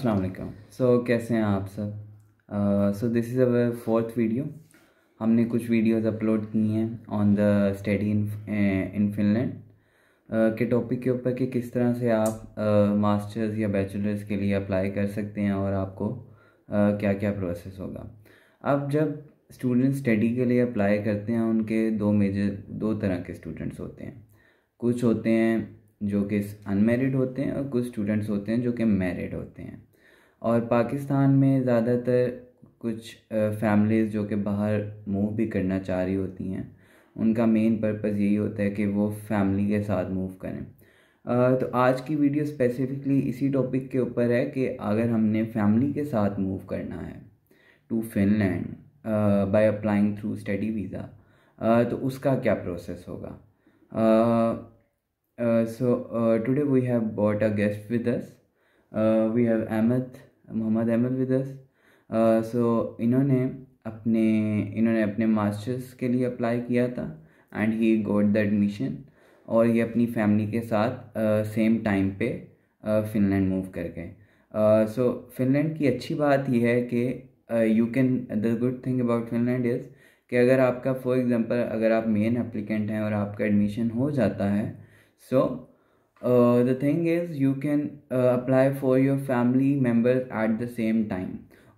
अस्सलाम वालेकुम। कैसे हैं आप सब। So this is our fourth video. हमने कुछ वीडियोस अपलोड की हैं on the study in Finland के टॉपिक के ऊपर कि किस तरह से आप मास्टर्स या बैचलर्स के लिए अप्लाई कर सकते हैं और आपको क्या क्या प्रोसेस होगा। अब जब स्टूडेंट स्टडी के लिए अप्लाई करते हैं उनके दो तरह के स्टूडेंट्स होते हैं। कुछ होते हैं जो कि अनमेरिड होते हैं और कुछ स्टूडेंट्स होते हैं जो कि मैरिड होते हैं। और पाकिस्तान में ज़्यादातर कुछ फैमिलीज़ जो कि बाहर मूव भी करना चाह रही होती हैं, उनका मेन पर्पज़ यही होता है कि वो फैमिली के साथ मूव करें। तो आज की वीडियो स्पेसिफिकली इसी टॉपिक के ऊपर है कि अगर हमने फैमिली के साथ मूव करना है to Finland by applying through study visa, तो उसका क्या प्रोसेस होगा। Today we have brought a guest with us. We have Mohammad Ahmed with us. इन्होंने अपने मास्टर्स के लिए अप्लाई किया था and he got the admission, और ये अपनी फैमिली के साथ सेम टाइम पे फिनलैंड मूव कर गए। फिनलैंड की अच्छी बात यह है कि the good thing about Finland is कि अगर आपका फॉर एग्जांपल अगर आप मेन एप्लीकेंट हैं और आपका एडमिशन हो जाता है, so the thing is you can apply for your family members at the same time,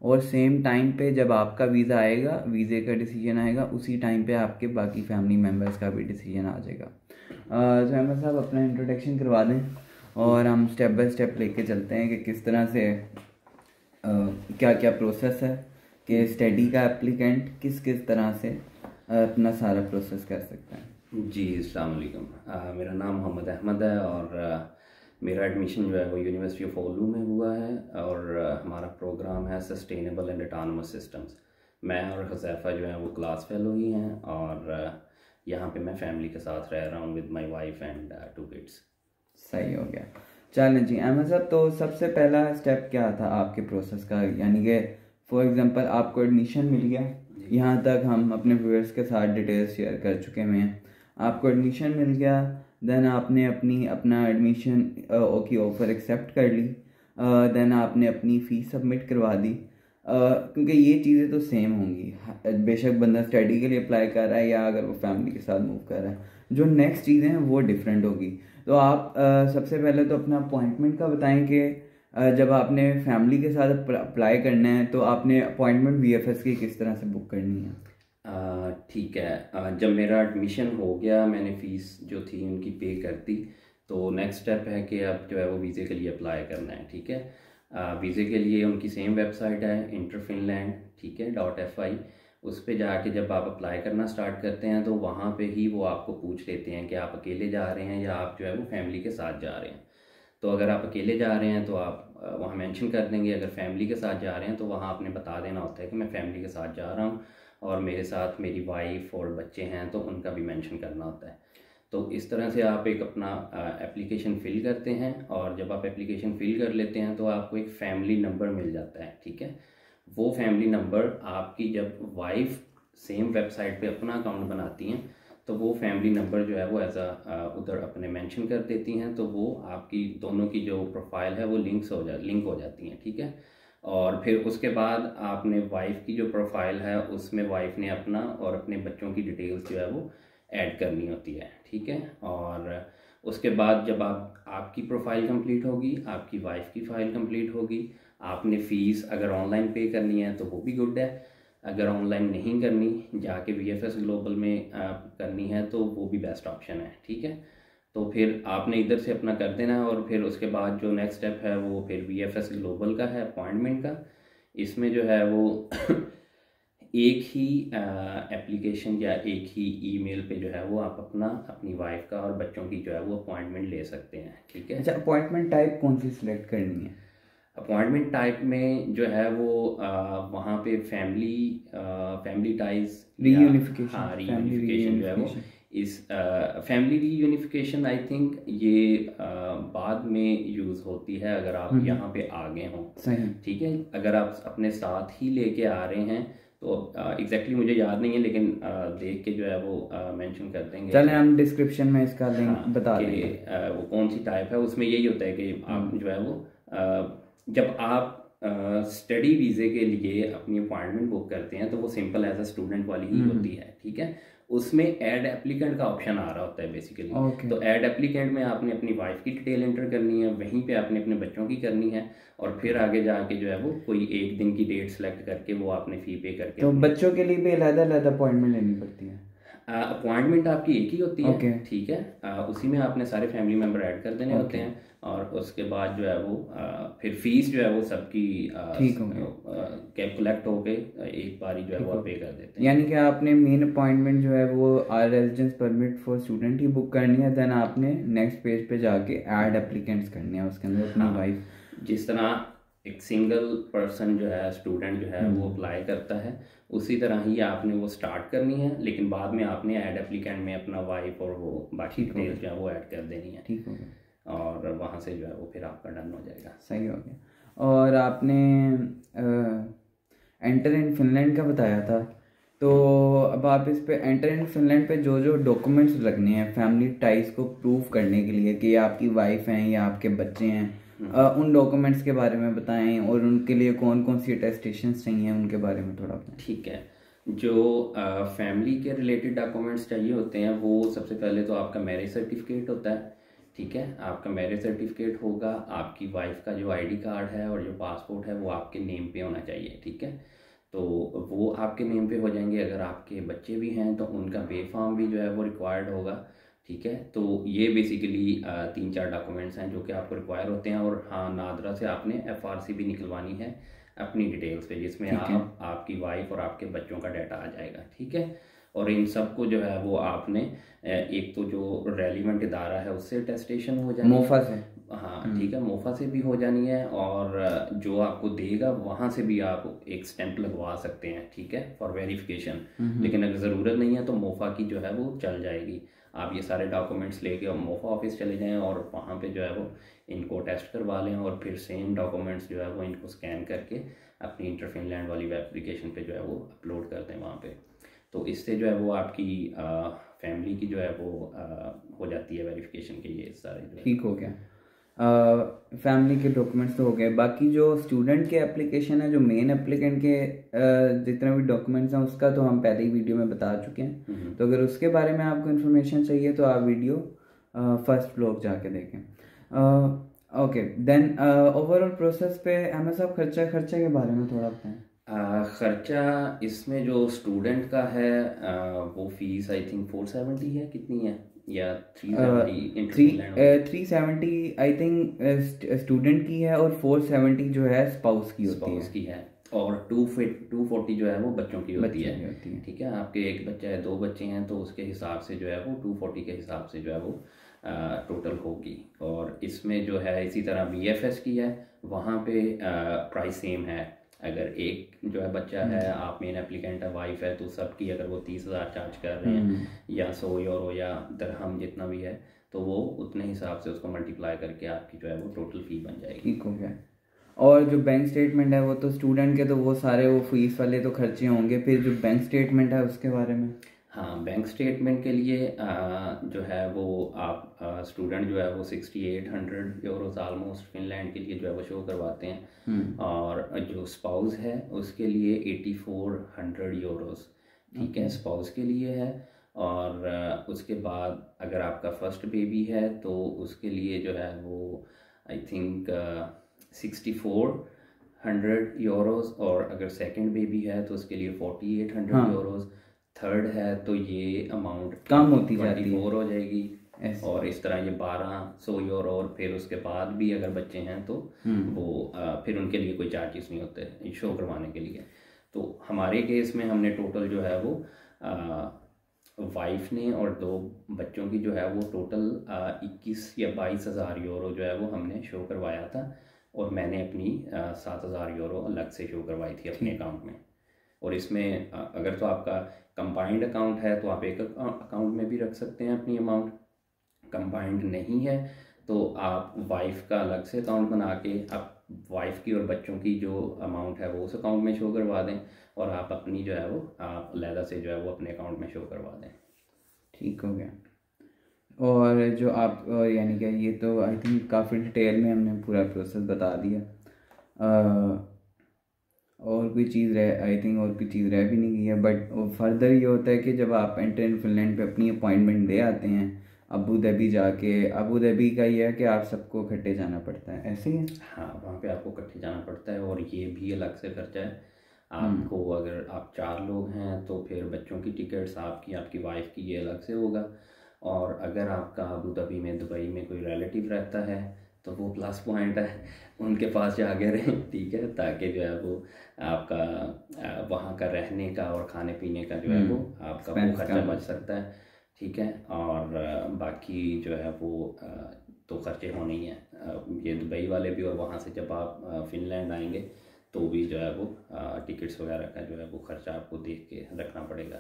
और सेम टाइम पे जब आपका वीज़ा आएगा, वीज़े का डिसीजन आएगा, उसी टाइम पे आपके बाकी फैमिली मेम्बर्स का भी डिसीजन आ जाएगा। तो अहमद साहब अपना इंट्रोडक्शन करवा दें और हम स्टेप बाय स्टेप लेके चलते हैं कि किस तरह से क्या क्या प्रोसेस है कि स्टडी का एप्लीकेंट किस किस तरह से अपना सारा प्रोसेस कर सकता है। जी अस्सलाम वालेकुम। मेरा नाम मोहम्मद अहमद है और मेरा एडमिशन जो है वो यूनिवर्सिटी ऑफ ओलू में हुआ है और हमारा प्रोग्राम है सस्टेनेबल एंड ऑटोनमस सिस्टम्स। मैं और हुज़ैफ़ा जो है वो क्लास फेलो ही हैं और यहाँ पे मैं फैमिली के साथ रह रहा हूँ with my wife and 2 kids. सही हो गया। चलें जी अहमद साहब, तो सबसे पहला स्टेप क्या था आपके प्रोसेस का, यानी कि फॉर एग्जांपल आपको एडमिशन मिल गया, यहाँ तक हम अपने व्यूअर्स के साथ डिटेल्स शेयर कर चुके हैं। आपको एडमिशन मिल गया, देन आपने अपना एडमिशन की ऑफ़र एक्सेप्ट कर ली, देन आपने अपनी फ़ीस सबमिट करवा दी, क्योंकि ये चीज़ें तो सेम होंगी बेशक बंदा स्टडी के लिए अप्लाई कर रहा है या अगर वो फैमिली के साथ मूव कर रहा है। जो नेक्स्ट चीज़ें हैं वो डिफरेंट होगी। तो आप सबसे पहले तो अपना अपॉइंटमेंट का बताएं कि जब आपने फैमिली के साथ अप्लाई करना है तो आपने अपॉइंटमेंट VFS की किस तरह से बुक करनी है। ठीक है, जब मेरा एडमिशन हो गया मैंने फ़ीस जो थी उनकी पे कर दी, तो नेक्स्ट स्टेप है कि अब जो है वो वीज़े के लिए अप्लाई करना है। ठीक है, वीज़े के लिए उनकी सेम वेबसाइट है इंटरफिनलैंड, ठीक है .fi। उस पर जाके जब आप अप्लाई करना स्टार्ट करते हैं तो वहाँ पे ही वो आपको पूछ लेते हैं कि आप अकेले जा रहे हैं या आप जो है वो फैमिली के साथ जा रहे हैं। तो अगर आप अकेले जा रहे हैं तो आप वहाँ मेंशन कर देंगे, अगर फैमिली के साथ जा रहे हैं तो वहाँ आपने बता देना होता है कि मैं फैमिली के साथ जा रहा हूँ और मेरे साथ मेरी वाइफ और बच्चे हैं, तो उनका भी मेंशन करना होता है। तो इस तरह से आप एक अपना एप्लीकेशन फ़िल करते हैं और जब आप एप्लीकेशन फ़िल कर लेते हैं तो आपको एक फ़ैमिली नंबर मिल जाता है। ठीक है, वो फैमिली नंबर आपकी जब वाइफ सेम वेबसाइट पे अपना अकाउंट बनाती हैं तो वो फैमिली नंबर जो है वो उधर अपने मेंशन कर देती हैं, तो वो आपकी दोनों की जो प्रोफाइल है वो लिंक हो जाती हैं। ठीक है, और फिर उसके बाद आपने वाइफ की जो प्रोफाइल है उसमें वाइफ ने अपना और अपने बच्चों की डिटेल्स जो है वो ऐड करनी होती है। ठीक है, और उसके बाद जब आपकी प्रोफाइल कंप्लीट होगी, आपकी वाइफ की फ़ाइल कंप्लीट होगी, आपने फ़ीस अगर ऑनलाइन पे करनी है तो वो भी गुड है, अगर ऑनलाइन नहीं करनी जाके VFS ग्लोबल में करनी है तो वो भी बेस्ट ऑप्शन है। ठीक है, तो फिर आपने इधर से अपना कर देना है और फिर उसके बाद जो नेक्स्ट स्टेप है वो फिर VFS ग्लोबल का है अपॉइंटमेंट का। इसमें जो है वो एक ही एप्लीकेशन या एक ही ईमेल पे जो है वो आप अपनी वाइफ का और बच्चों की जो है वो अपॉइंटमेंट ले सकते हैं। ठीक है, अच्छा, अपॉइंटमेंट टाइप कौन सी सिलेक्ट करनी है। अपॉइंटमेंट टाइप में जो है वो वहाँ पे फैमिली टाइज रीयूनिफिकेशन, हाँ रीयूनिफिकेशन जो है वो इस फैमिली रीयूनिफिकेशन आई थिंक ये बाद में यूज़ होती है अगर आप यहाँ पे आ गए हों। ठीक है, अगर आप अपने साथ ही लेके आ रहे हैं तो एग्जैक्टली मुझे याद नहीं है, लेकिन देख के जो है वो मेंशन कर देंगे। चलें हम डिस्क्रिप्शन में इसका लिंक बता देंगे वो कौन सी टाइप है। उसमें यही होता है कि आप जो है वो जब आप स्टडी वीज़े के लिए अपनी अपॉइंटमेंट बुक करते हैं तो वो सिंपल एज अ स्टूडेंट वाली ही होती है, ठीक है। उसमें ऐड एप्लीकेंट का ऑप्शन आ रहा होता है बेसिकली। तो ऐड एप्लीकेंट में आपने अपनी वाइफ की डिटेल एंटर करनी है, वहीं पे आपने अपने बच्चों की करनी है, और फिर आगे जाके जो है वो कोई एक दिन की डेट सेलेक्ट करके वो आपने फ़ी पे करके। तो बच्चों के लिए भी अलग अपॉइंटमेंट लेनी पड़ती है? अपॉइंटमेंट आपकी एक ही होती है, ठीक है। उसी में आपने सारे फैमिली मेम्बर ऐड कर देने होते हैं, और उसके बाद जो है वो फिर फीस जो है वो सबकी कैब कलेक्ट हो के एक बारी जो है वो पे कर देते हैं। यानी कि आपने मेन अपॉइंटमेंट जो है वो residence permit for student he book करनी है, देन आपने नेक्स्ट पेज पे जाके ऐड एप्लीकेंट्स करनी है, उसके अंदर अपनी वाइफ। जिस तरह एक सिंगल पर्सन जो है स्टूडेंट जो है वो अप्लाई करता है, उसी तरह ही आपने वो स्टार्ट करनी है, लेकिन बाद में आपने ऐड एप्लीकेंट में अपना वाइफ और वो बाकी डिटेल्स जो है वो ऐड कर देनी है, ठीक हो गया। और वहाँ से जो है वो फिर आपका डन हो जाएगा। सही हो गया। और आपने एंटर इन फिनलैंड का बताया था, तो अब आप इस पे एंटर इन फिनलैंड पे जो जो डॉक्यूमेंट्स लगने हैं फैमिली टाइज को प्रूव करने के लिए कि आपकी वाइफ हैं या आपके बच्चे हैं, उन डॉक्यूमेंट्स के बारे में बताएं, और उनके लिए कौन कौन सी अटेस्टेशंस चाहिए उनके बारे में थोड़ा बताएं। ठीक है। जो फैमिली के रिलेटेड डॉक्यूमेंट्स चाहिए होते हैं वो सबसे पहले तो आपका मैरिज सर्टिफिकेट होता है, ठीक है। आपका मैरिज सर्टिफिकेट होगा, आपकी वाइफ का जो आईडी कार्ड है और जो पासपोर्ट है वो आपके नेम पे होना चाहिए, ठीक है। तो वो आपके नेम पे हो जाएंगे। अगर आपके बच्चे भी हैं तो उनका बे फॉर्म भी जो है वो रिक्वायर्ड होगा, ठीक है। तो ये बेसिकली 3-4 डॉक्यूमेंट्स हैं जो कि आपको रिक्वायर होते हैं। और हाँ, नादरा से आपने FRC भी निकलवानी है अपनी डिटेल्स पे, जिसमें आपकी वाइफ और आपके बच्चों का डाटा आ जाएगा, ठीक है। और इन सब को जो है वो आपने एक तो जो रेलिवेंट इदारा है उससे अटेस्टेशन हो जानी है, मोफा से, हाँ ठीक है, मोफा से भी हो जानी है, और जो आपको देगा वहाँ से भी आप एक स्टैंप लगवा सकते हैं, ठीक है, फॉर वेरिफिकेशन। लेकिन अगर ज़रूरत नहीं है तो मोफा की जो है वो चल जाएगी। आप ये सारे डॉक्यूमेंट्स लेके मोफा ऑफिस चले जाएं और वहाँ पे जो है वो इनको टेस्ट करवा लें, और फिर सेम डॉक्यूमेंट्स जो है वो इनको स्कैन करके अपनी इंटर फिनलैंड वाली एप्लीकेशन पे जो है वो अपलोड कर दें वहाँ पे। तो इससे जो है वो आपकी फैमिली की जो है वो हो जाती है वेरिफिकेशन के ये सारे। ठीक हो गया। फैमिली के डॉक्यूमेंट्स तो हो गए, बाकी जो स्टूडेंट के एप्लीकेशन है, जो मेन एप्लीकेंट के जितने भी डॉक्यूमेंट्स हैं उसका तो हम पहले ही वीडियो में बता चुके हैं। तो अगर उसके बारे में आपको इन्फॉर्मेशन चाहिए तो आप वीडियो फर्स्ट व्लॉग जाके देखें। ओके, देन ओवरऑल प्रोसेस पे हमें सब खर्चे के बारे में थोड़ा बताएं। खर्चा इसमें जो स्टूडेंट का है वो फीस आई थिंक 470 है, कितनी है, या 370 आई थिंक स्टूडेंट की है, और 470 जो है स्पाउस की है, और 240 जो है वो बच्चों की होती है, ठीक है। आपके एक बच्चा है, 2 बच्चे हैं, तो उसके हिसाब से जो है वो 240 के हिसाब से जो है वो टोटल होगी। और इसमें जो है इसी तरह BFS की है, वहाँ पे प्राइस सेम है। अगर एक जो है बच्चा है, आप मेन एप्लीकेंट है, वाइफ है, तो सबकी अगर वो 30,000 चार्ज कर रहे हैं या 100 यूरो या दरहम जितना भी है, तो वो उतने हिसाब से उसको मल्टीप्लाई करके आपकी जो है वो टोटल फी बन जाएगी। ठीक हो गया। और जो बैंक स्टेटमेंट है वो तो स्टूडेंट के तो वो सारे वो फीस वाले तो खर्चे होंगे, फिर जो बैंक स्टेटमेंट है उसके बारे में। हाँ, बैंक स्टेटमेंट के लिए जो है वो आप स्टूडेंट जो है वो 6800 यूरोस ऑलमोस्ट फिनलैंड के लिए जो है वो शो करवाते हैं, और जो स्पाउस है उसके लिए 8400 यूरोस, ठीक है, स्पाउस के लिए है। और उसके बाद अगर आपका फर्स्ट बेबी है तो उसके लिए जो है वो आई थिंक 6400 यूरोस, और अगर सेकंड बेबी है तो उसके लिए 4800 यूरोस, थर्ड है तो ये अमाउंट कम होती जाती है, 24 हो जाएगी, और इस तरह ये 1200 यूरो। और फिर उसके बाद भी अगर बच्चे हैं तो वो फिर उनके लिए कोई चार्जेस नहीं होते शो करवाने के लिए। तो हमारे केस में हमने टोटल जो है वो वाइफ ने और 2 बच्चों की जो है वो टोटल 21 या 22,000 यूरो जो है वो हमने शो करवाया था, और मैंने अपनी 7,000 यूरो अलग से शो करवाई थी अपने अकाउंट में। और इसमें अगर तो आपका कंबाइंड अकाउंट है तो आप एक अकाउंट में भी रख सकते हैं अपनी अमाउंट, कंबाइंड नहीं है तो आप वाइफ का अलग से अकाउंट बना के आप वाइफ की और बच्चों की जो अमाउंट है वो उस अकाउंट में शो करवा दें, और आप अपनी जो है वो आप अलहदा से जो है वो अपने अकाउंट में शो करवा दें। ठीक हो गया। और जो आप यानी कि ये तो आई थिंक काफ़ी डिटेल में हमने पूरा प्रोसेस बता दिया। और कोई चीज़ रह आई थिंक और कोई चीज़ रह भी नहीं गई है, बट फर्दर ये होता है कि जब आप एंटर इन फिनलैंड पे अपनी अपॉइंटमेंट दे आते हैं अबू धाबी जाके, अबू धाबी का ये है कि आप सबको इकट्ठे जाना पड़ता है, ऐसे ही है? हाँ, वहाँ पे आपको इकट्ठे जाना पड़ता है और ये भी अलग से खर्चा है आपको। अगर आप 4 लोग हैं तो फिर बच्चों की टिकट्स आपकी, आपकी वाइफ की, ये अलग से होगा। और अगर आपका अबू धाबी में, दुबई में कोई रिलेटिव रहता है तो वो प्लस पॉइंट है, उनके पास जाके रहें, ठीक है, ताकि जो है वो आपका वहाँ का रहने का और खाने पीने का जो है वो आपका वो खर्चा बच सकता है, ठीक है। और बाकी जो है वो तो खर्चे होने ही हैं ये दुबई वाले भी, और वहाँ से जब आप फिनलैंड आएंगे तो भी जो है वो टिकट्स वगैरह का जो है वो खर्चा आपको देख के रखना पड़ेगा।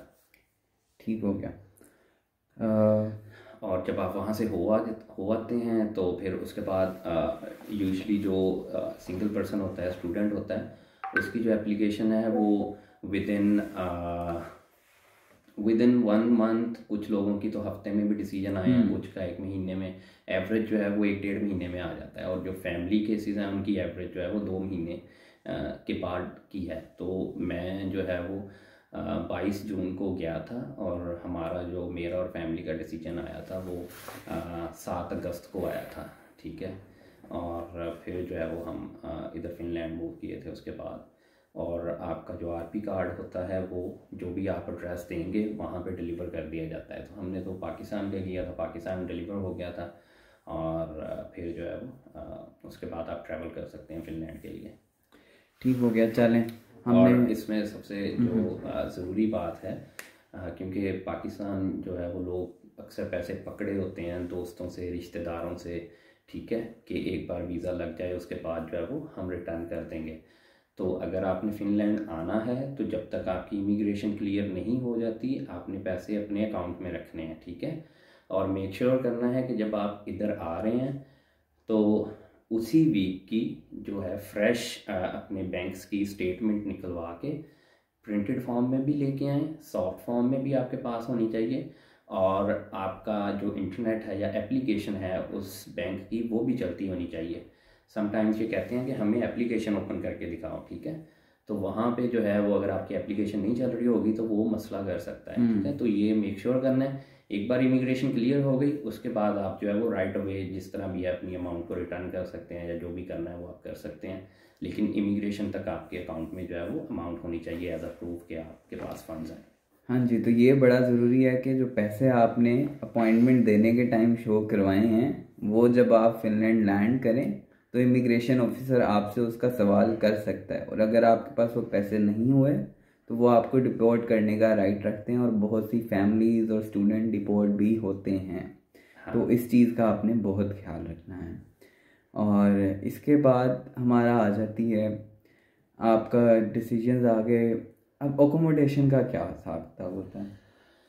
ठीक हो गया। और जब आप वहाँ से हो आते हैं तो फिर उसके बाद यूजुअली जो सिंगल पर्सन होता है, स्टूडेंट होता है, उसकी जो एप्लीकेशन है वो विद इन 1 मंथ, कुछ लोगों की तो हफ्ते में भी डिसीजन आए हैं, कुछ का 1 महीने में, एवरेज जो है वो 1-1.5 महीने में आ जाता है। और जो फैमिली केसेस हैं उनकी एवरेज जो है वो 2 महीने के बाद की है। तो मैं जो है वो 22 जून को गया था और हमारा जो मेरा और फैमिली का डिसीजन आया था वो 7 अगस्त को आया था, ठीक है। और फिर जो है वो हम इधर फिनलैंड मूव किए थे उसके बाद। और आपका जो आरपी कार्ड होता है वो जो भी आप एड्रेस देंगे वहाँ पे डिलीवर कर दिया जाता है। तो हमने तो पाकिस्तान ले लिया था, पाकिस्तान में डिलीवर हो गया था। और फिर जो है वो उसके बाद आप ट्रैवल कर सकते हैं फिनलैंड के लिए। ठीक हो गया, चलें। और इसमें सबसे जो ज़रूरी बात है, क्योंकि पाकिस्तान जो है वो लोग अक्सर पैसे पकड़े होते हैं दोस्तों से, रिश्तेदारों से, ठीक है, कि एक बार वीज़ा लग जाए उसके बाद जो है वो हम रिटर्न कर देंगे। तो अगर आपने फिनलैंड आना है तो जब तक आपकी इमिग्रेशन क्लियर नहीं हो जाती आपने पैसे अपने अकाउंट में रखने हैं, ठीक है। और मेक श्योर करना है कि जब आप इधर आ रहे हैं तो उसी वीक की जो है फ्रेश अपने बैंक्स की स्टेटमेंट निकलवा के प्रिंटेड फॉर्म में भी लेके आएँ, सॉफ्ट फॉर्म में भी आपके पास होनी चाहिए। और आपका जो इंटरनेट है या एप्लीकेशन है उस बैंक की वो भी चलती होनी चाहिए। समटाइम्स ये कहते हैं कि हमें एप्लीकेशन ओपन करके दिखाओ, ठीक है। तो वहाँ पे जो है वो अगर आपकी एप्लीकेशन नहीं चल रही होगी तो वो मसला कर सकता है, ठीक है। तो ये मेक श्योर करना है। एक बार इमिग्रेशन क्लियर हो गई उसके बाद आप जो है वो राइट अवे जिस तरह भी है अपनी अमाउंट को रिटर्न कर सकते हैं या जो भी करना है वो आप कर सकते हैं। लेकिन इमिग्रेशन तक आपके अकाउंट में जो है वो अमाउंट होनी चाहिए एज अ प्रूफ कि आपके पास फंड्स हैं। हाँ जी, तो ये बड़ा ज़रूरी है कि जो पैसे आपने अपॉइंटमेंट देने के टाइम शो करवाए हैं वो जब आप फिनलैंड लैंड करें तो इमिग्रेशन ऑफिसर आपसे उसका सवाल कर सकता है। और अगर आपके पास वो पैसे नहीं हुए तो वो आपको डिपोर्ट करने का राइट रखते हैं, और बहुत सी फैमिलीज़ और स्टूडेंट डिपोर्ट भी होते हैं। हाँ। तो इस चीज़ का आपने बहुत ख्याल रखना है। और इसके बाद हमारा आ जाती है आपका डिसीजंस आगे। अब अकोमोडेशन का क्या हिसाब किताब होता है?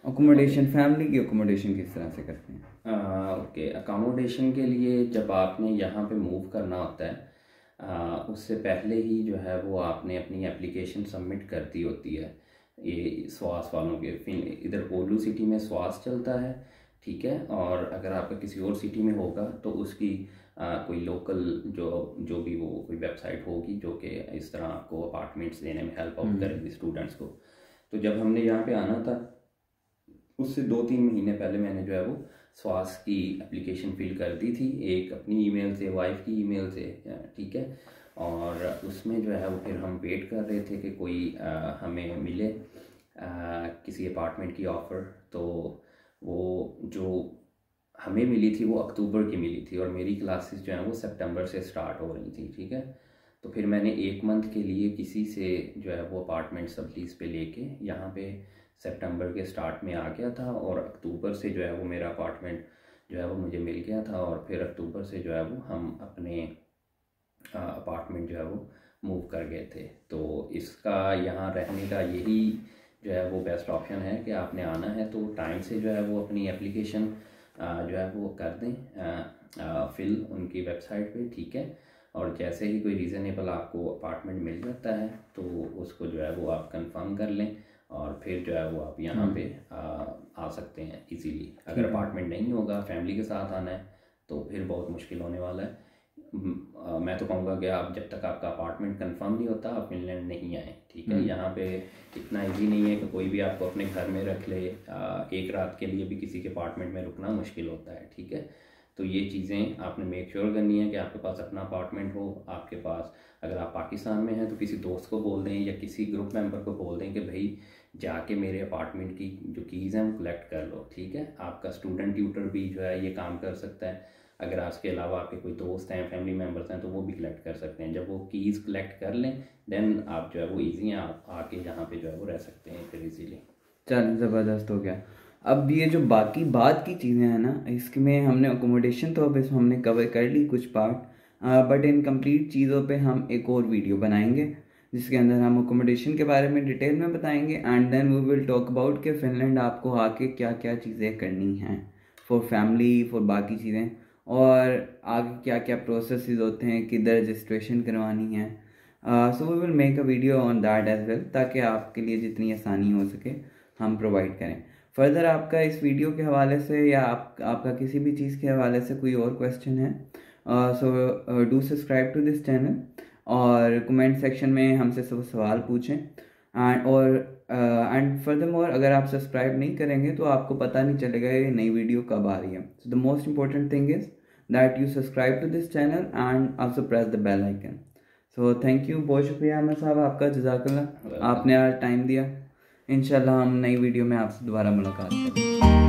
अकोमोडेशन, फैमिली की अकोमोडेशन किस तरह से करते हैं? ओके, अकोमोडेशन के लिए जब आपने यहाँ पे मूव करना होता है उससे पहले ही जो है वो आपने अपनी एप्लीकेशन सबमिट कर दी होती है। ये स्वास वालों के इधर ओलू सिटी में स्वास चलता है, ठीक है। और अगर आपका किसी और सिटी में होगा तो उसकी कोई लोकल जो भी वो कोई वेबसाइट होगी जो कि इस तरह आपको अपार्टमेंट्स देने में हेल्प आउट करेगी स्टूडेंट्स को। तो जब हमने यहाँ पे आना था उससे 2-3 महीने पहले मैंने जो है वो स्वास की एप्लीकेशन फिल कर दी थी, एक अपनी ईमेल से, वाइफ की ईमेल से, ठीक है। और उसमें जो है वो फिर हम वेट कर रहे थे कि कोई हमें मिले किसी अपार्टमेंट की ऑफ़र। तो वो जो हमें मिली थी वो अक्टूबर की मिली थी और मेरी क्लासेस जो हैं वो सितंबर से स्टार्ट हो रही थी, ठीक है। तो फिर मैंने 1 मंथ के लिए किसी से जो है वो अपार्टमेंट सब लीज़ पे लेके यहाँ पे सितंबर के स्टार्ट में आ गया था। और अक्टूबर से जो है वो मेरा अपार्टमेंट जो है वो मुझे मिल गया था। और फिर अक्टूबर से जो है वो हम अपने अपार्टमेंट जो है वो मूव कर गए थे। तो इसका यहाँ रहने का यही जो है वो बेस्ट ऑप्शन है कि आपने आना है तो टाइम से जो है वो अपनी एप्लीकेशन जो है वो कर दें फिल उनकी वेबसाइट पे, ठीक है। और जैसे ही कोई रीज़नेबल आपको अपार्टमेंट मिल जाता है तो उसको जो है वो आप कंफर्म कर लें और फिर जो है वो आप यहाँ पे आ सकते हैं इजीली। अगर अपार्टमेंट नहीं होगा, फैमिली के साथ आना है तो फिर बहुत मुश्किल होने वाला है। मैं तो कहूँगा कि आप जब तक आपका अपार्टमेंट कंफर्म नहीं होता आप फिनलैंड नहीं आए, ठीक है। यहाँ पे इतना इजी नहीं है कि कोई भी आपको अपने घर में रख ले। एक रात के लिए भी किसी के अपार्टमेंट में रुकना मुश्किल होता है, ठीक है। तो ये चीज़ें आपने मेक श्योर करनी है कि आपके पास अपना अपार्टमेंट हो। आपके पास, अगर आप पाकिस्तान में हैं तो किसी दोस्त को बोल दें या किसी ग्रुप मेंबर को बोल दें कि भाई जाके मेरे अपार्टमेंट की जो कीज़ हैं वो कलेक्ट कर लो, ठीक है। आपका स्टूडेंट ट्यूटर भी जो है ये काम कर सकता है। अगर आपके अलावा आपके कोई दोस्त हैं, फैमिली मेम्बर्स हैं, तो वो भी कलेक्ट कर सकते हैं। जब वो कीज़ कलेक्ट कर लें देन आप जो है वो ईजी हैं, आप आके यहाँ पे जो है वो रह सकते हैं फिर इजीली। चल ज़बरदस्त हो गया। अब ये जो बाकी बात की चीज़ें हैं ना, इसमें हमने अकोमोडेशन तो अब इसमें हमने कवर कर ली कुछ पार्ट, बट इन कंप्लीट चीज़ों पे हम एक और वीडियो बनाएंगे जिसके अंदर हम अकोमोडेशन के बारे में डिटेल में बताएंगे and then we will talk about कि फ़िनलैंड आपको आके क्या क्या चीज़ें करनी हैं फॉर फैमिली, फॉर बाकी चीज़ें, और आगे क्या क्या प्रोसेसेस होते हैं, किधर रजिस्ट्रेशन करवानी है। So we will make a video on that as well, ताकि आपके लिए जितनी आसानी हो सके हम प्रोवाइड करें। फर्दर आपका इस वीडियो के हवाले से या आपका किसी भी चीज़ के हवाले से कोई और क्वेश्चन है, so do subscribe to this channel और कमेंट सेक्शन में हमसे सब सवाल पूछें। एंड फर्दर मोर, अगर आप सब्सक्राइब नहीं करेंगे तो आपको पता नहीं चलेगा ये नई वीडियो कब आ रही है। So the most important thing is that you subscribe to this channel and also press the bell icon. So thank you, बहुत शुक्रिया अहमद साहब आपका, जज़ाकल्लाह, आपने आज टाइम दिया। इंशाल्लाह हम नई वीडियो में आपसे दोबारा मुलाकात करेंगे।